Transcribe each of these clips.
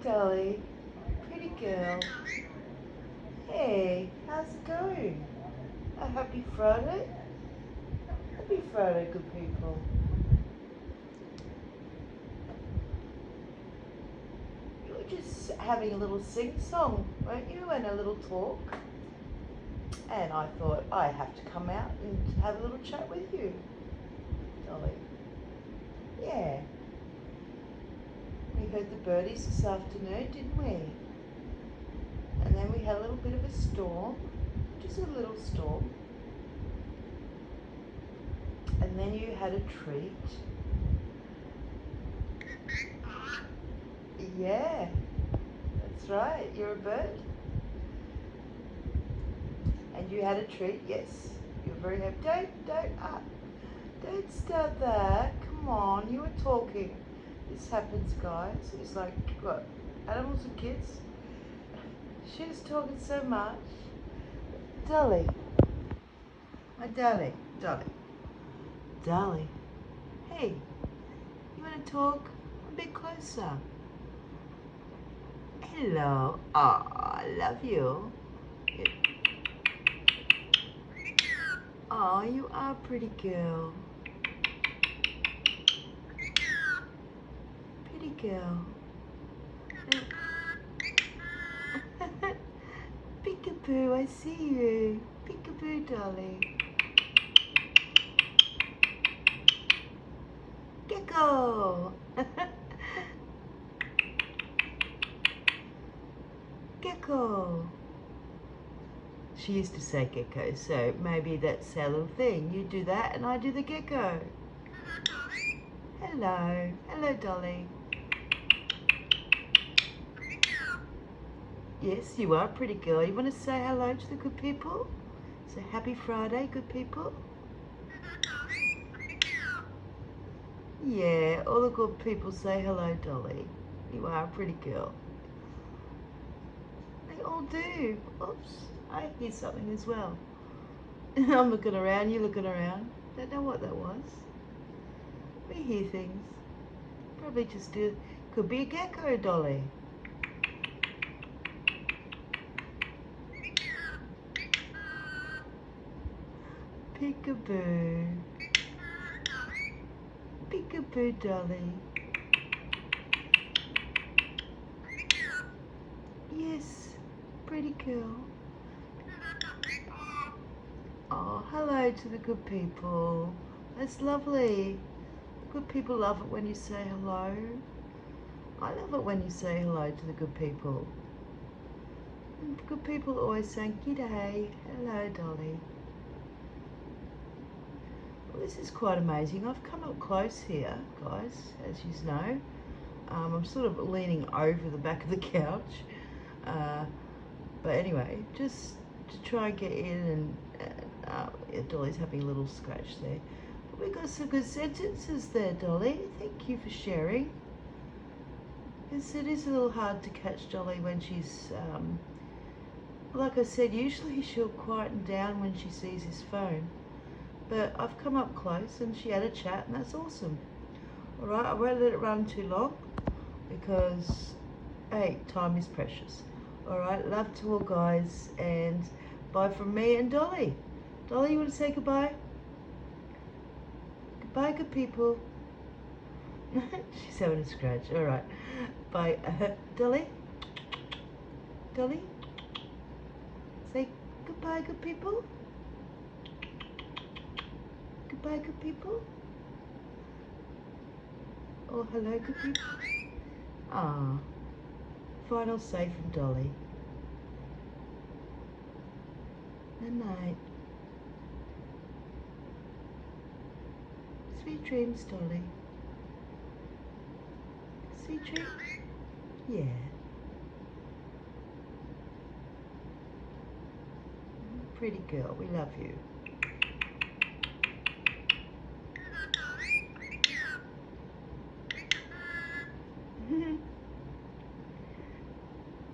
Dolly. Pretty girl. Hey, how's it going? A happy Friday? Happy Friday, good people. You were just having a little sing-song, weren't you? And a little talk. And I thought I have to come out and have a little chat with you, Dolly. Yeah. We heard the birdies this afternoon, didn't we? And then we had a little bit of a storm, just a little storm. And then you had a treat. Yeah, that's right, you're a bird. And you had a treat, yes. You're very happy. Don't start that. Come on, you were talking. This happens, guys. It's like, what, animals and kids? She was talking so much. Dolly. My Dolly. Dolly. Hey, you want to talk a bit closer? Hello. Oh, I love you. Oh, you are a pretty girl. Pretty girl. Peekaboo, I see you. Peekaboo, Dolly. Gecko. Gecko. She used to say gecko, so maybe that's our little thing. You do that and I do the gecko. Hello. Hello, Dolly. Yes, you are a pretty girl. You want to say hello to the good people? Say happy Friday, good people. Yeah, all the good people say hello, Dolly. You are a pretty girl. They all do. Oops, I hear something as well. I'm looking around, you're looking around. Don't know what that was. We hear things. Probably just could be a gecko, Dolly. Peekaboo. Peekaboo, Dolly. Yes, pretty girl. Oh, hello to the good people. That's lovely. The good people love it when you say hello. I love it when you say hello to the good people. And the good people always saying, g'day, hello, Dolly. Well, this is quite amazing. I've come up close here, guys, as you know. I'm sort of leaning over the back of the couch. But anyway, just to try and get in and Dolly's having a little scratch there. But we got some good sentences there, Dolly. Thank you for sharing. Because it is a little hard to catch Dolly when she's, like I said, usually she'll quieten down when she sees his phone. But I've come up close and she had a chat and that's awesome. Alright, I won't let it run too long because, hey, time is precious. Alright, love to all guys and bye from me and Dolly. Dolly, you want to say goodbye? Goodbye, good people. She's having a scratch. Alright, bye. Dolly? Dolly? Say goodbye, good people. Goodbye, good people. Oh, hello, good people. Ah, final say from Dolly. Good night. Sweet dreams, Dolly. Sweet dreams? Yeah. Pretty girl, we love you.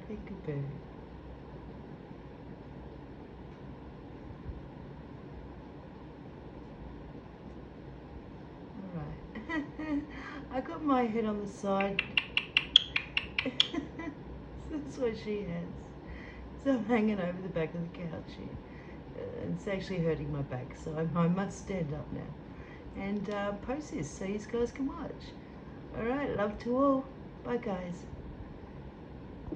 Peekaboo. Alright. I got my head on the side. That's what she has. So I'm hanging over the back of the couch here. And it's actually hurting my back, so I must stand up now and post this so you guys can watch. Alright, love to all. Bye guys.